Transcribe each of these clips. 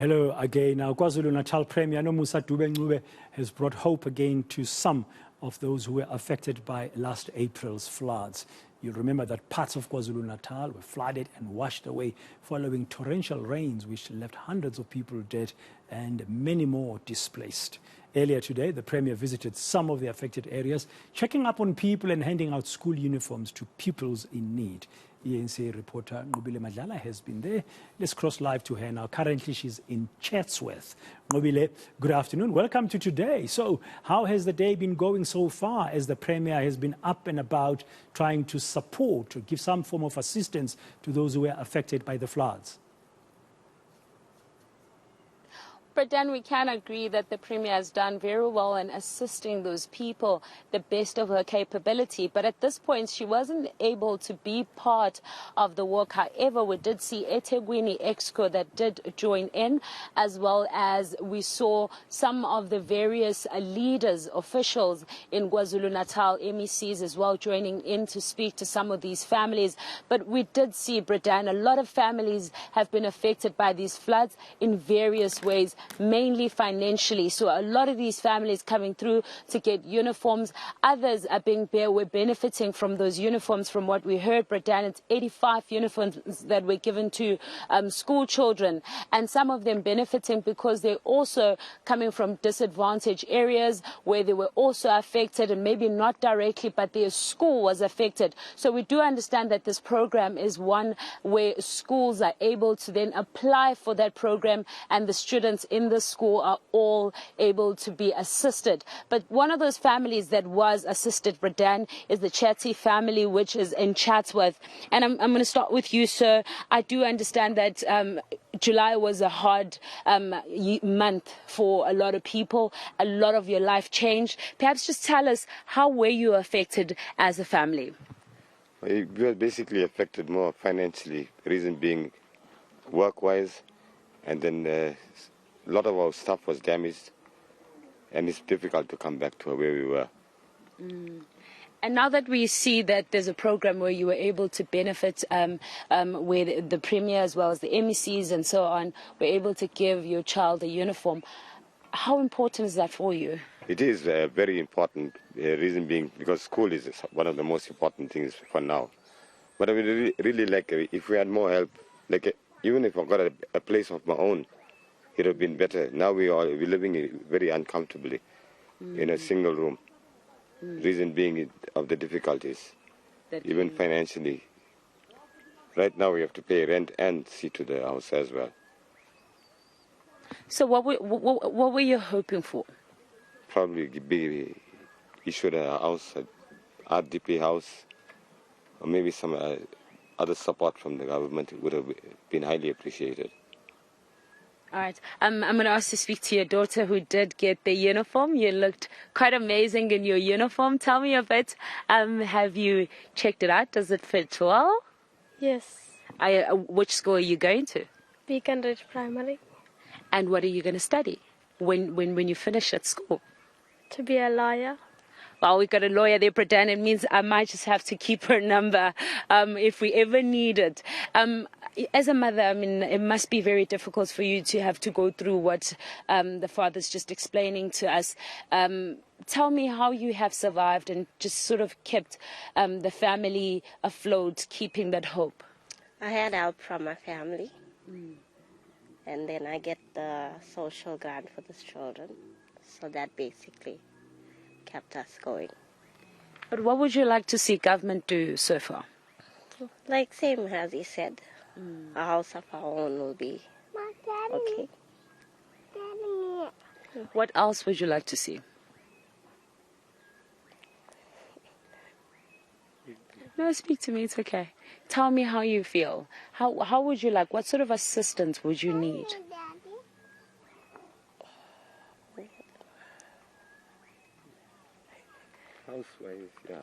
Hello again. Now, KwaZulu-Natal Premier Nqobile has brought hope again to some of those who were affected by last April's floods. You'll remember that parts of KwaZulu-Natal were flooded and washed away following torrential rains which left hundreds of people dead and many more displaced. Earlier today, the Premier visited some of the affected areas, checking up on people and handing out school uniforms to pupils in need. eNCA reporter Nqobile Madlala has been there. Let's cross live to her now. Currently, she's in Chatsworth. Nqobile, good afternoon. Welcome to today. So, how has the day been going so far as the Premier has been up and about trying to support or give some form of assistance to those who were affected by the floods? But then we can agree that the Premier has done very well in assisting those people the best of her capability. But at this point, she wasn't able to be part of the work. However, we did see eThekwini EXCO that did join in, as well as we saw some of the various leaders, officials in KwaZulu-Natal, MECs as well, joining in to speak to some of these families. But we did see, Bridan, a lot of families have been affected by these floods in various ways, mainly financially. So a lot of these families coming through to get uniforms. Others are we're benefiting from those uniforms. From what we heard, Bridan, it's 85 uniforms that were given to school children, and some of them benefiting because they're also coming from disadvantaged areas where they were also affected, and maybe not directly, but their school was affected. So we do understand that this program is one where schools are able to then apply for that program, and the students in the school are all able to be assisted. But one of those families that was assisted, Bridan, is the Chatty family, which is in Chatsworth. And I'm going to start with you, sir. I do understand that July was a hard month for a lot of people. A lot of your life changed. Perhaps just tell us, how were you affected as a family? We were basically affected more financially, reason being work-wise, and then a lot of our stuff was damaged, and it's difficult to come back to where we were. And now that we see that there's a program where you were able to benefit, where the Premier as well as the MECs and so on were able to give your child a uniform, how important is that for you? It is very important, reason being because school is one of the most important things for now. But I would really like, if we had more help, like even if I got a place of my own, it would have been better. Now we're living very uncomfortably in a single room. Reason being of the difficulties, even financially. Right now we have to pay rent and see to the house as well. So what were you hoping for? Probably be issued a house, an RDP house, or maybe some other support from the government. It would have been highly appreciated. All right. I'm going to ask to speak to your daughter who did get the uniform. You looked quite amazing in your uniform. Tell me a bit. Have you checked it out? Does it fit well? Yes. Which school are you going to? Beacon Ridge Primary. And what are you going to study when you finish at school? To be a lawyer. Well, we've got a lawyer there, Bridan. It means I might just have to keep her number if we ever need it. As a mother, I mean, it must be very difficult for you to have to go through what the father's just explaining to us. Tell me how you have survived and just sort of kept the family afloat, keeping that hope. I had help from my family. And then I get the social grant for the children. So that basically kept us going. But what would you like to see government do so far? Like same as he said, a house of our own will be okay. What else would you like to see? No, speak to me, it's okay. Tell me how you feel. How would you like, what sort of assistance would you need? House-wise, yeah.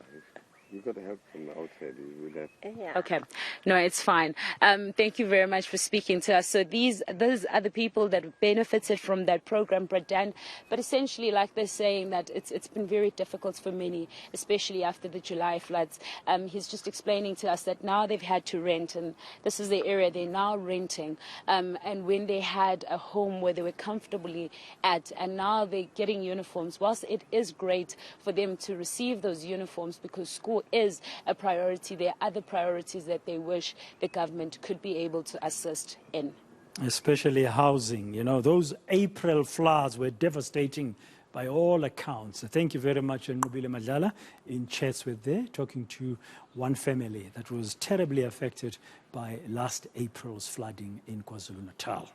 You got help from the outside. You would have. Yeah. Okay, no, it's fine. Thank you very much for speaking to us. So those are the people that benefited from that program, Bradan. But essentially, like they're saying, that it's been very difficult for many, especially after the July floods. He's just explaining to us that now they've had to rent, and this is the area they're now renting. And when they had a home where they were comfortably at, and now they're getting uniforms. Whilst it is great for them to receive those uniforms because school is a priority, there are other priorities that they wish the government could be able to assist in. Especially housing. You know, those April floods were devastating by all accounts. Thank you very much, Nqobile Madlala, in Chatsworth there, talking to one family that was terribly affected by last April's flooding in KwaZulu-Natal.